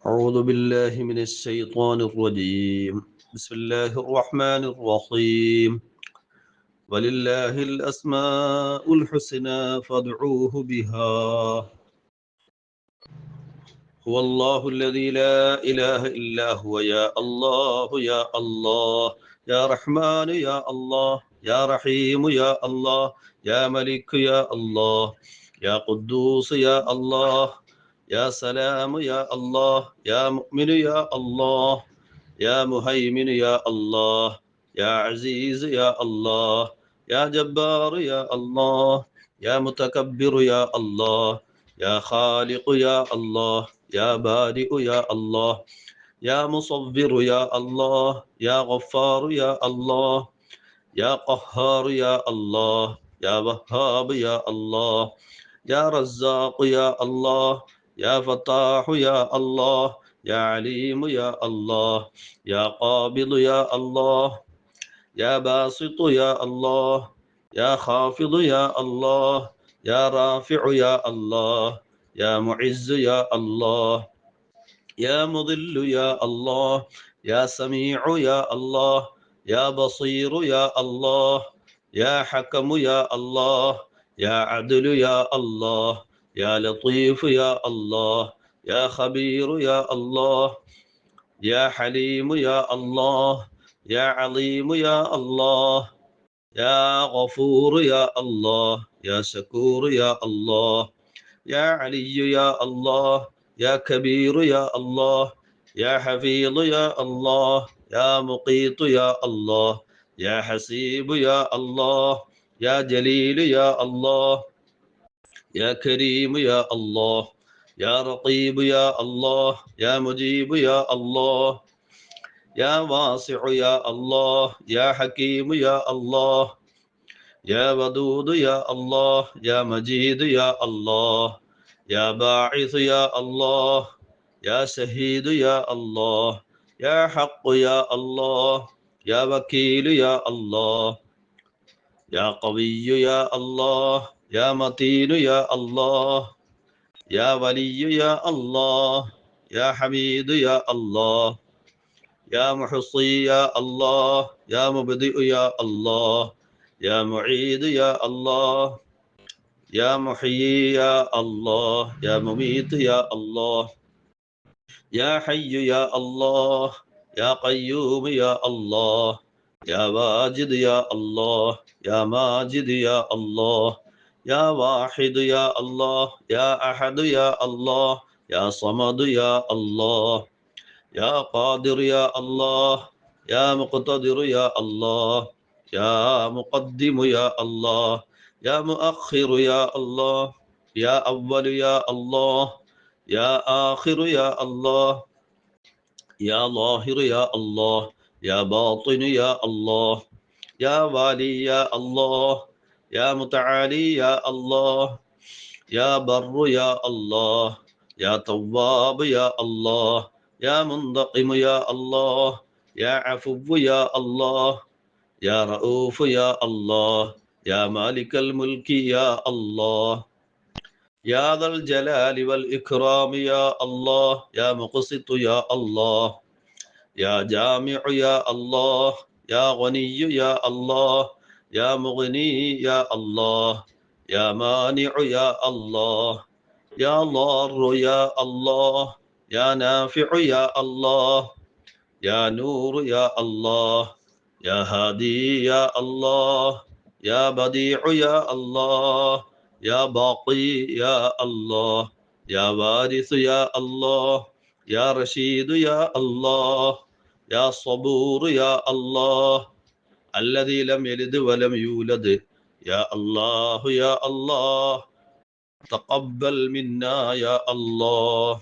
أعوذ بالله من الشيطان الرجيم. بسم الله الرحمن الرحيم. ولله الأسماء الحسنى فادعوه بها. هو الله الذي لا إله إلا هو. يا الله يا الله، يا رحمن يا الله، يا رحيم يا الله، يا ملك يا الله، يا قدوس يا الله، يا سلام يا الله، يا مؤمن يا الله، يا مهيمن يا الله، يا عزيز يا الله، يا جبار يا الله، يا متكبر يا الله، يا خالق يا الله، يا بارئ يا الله، يا مصور يا الله، يا غفار يا الله، يا قهار يا الله، يا وهاب يا الله، يا رزاق يا الله، يا فتاح يا الله، يا عليم يا الله، يا قابض يا الله، يا باسط يا الله، يا خافض يا الله، يا رافع يا الله، يا معز يا الله، يا مضل يا الله، يا سميع يا الله، يا بصير يا الله، يا حكم يا الله، يا عدل يا الله، يا لطيف يا الله، يا خبير يا الله، يا حليم يا الله، يا عظيم يا الله، يا غفور يا الله، يا شكور يا الله، يا علي يا الله، يا كبير يا الله، يا حفيظ يا الله، يا مقيت يا الله، يا حسيب يا الله، يا جليل يا الله، يا كريم يا الله، يا رقيب يا الله، يا مجيب يا الله، يا واسع يا الله، يا حكيم يا الله، يا ودود يا الله، يا مجيد يا الله، يا باعث يا الله، يا شهيد يا الله، يا حق يا الله، يا وكيل يا الله، يا قوي يا الله، يا متين يا الله، يا ولي يا الله، يا حميد يا الله، يا محصي يا الله، يا مبدئ يا الله، يا معيد يا الله، يا محيي يا الله، يا مميت يا الله، يا حي يا الله، يا قيوم يا الله، يا واجد يا الله، يا ماجد يا الله، يا واحد يا الله، يا أحد يا الله، يا صمد يا الله، يا قادر يا الله، يا مقتدر يا الله، يا مقدم يا الله، يا مؤخر يا الله، يا أول يا الله، يا آخر يا الله، يا ظاهر يا الله، يا باطن يا الله، يا والي يا الله، يا متعالي يا الله، يا بر يا الله، يا تواب يا الله، يا منتقم يا الله، يا عفو يا الله، يا رؤوف يا الله، يا مالك الملك يا الله، يا ذا الجلال والإكرام يا الله، يا مقسط يا الله، يا جامع يا الله، يا غني يا الله، يا مغني يا الله، يا مانع يا الله، يا ضار يا الله، يا نافع يا الله، يا نور يا الله، يا هادي يا الله، يا بديع يا الله، يا باقي يا الله، يا وارث يا الله، يا رشيد يا الله، يا صبور يا الله، الذي لم يلد ولم يولد. يا الله يا الله، تقبل منا يا الله.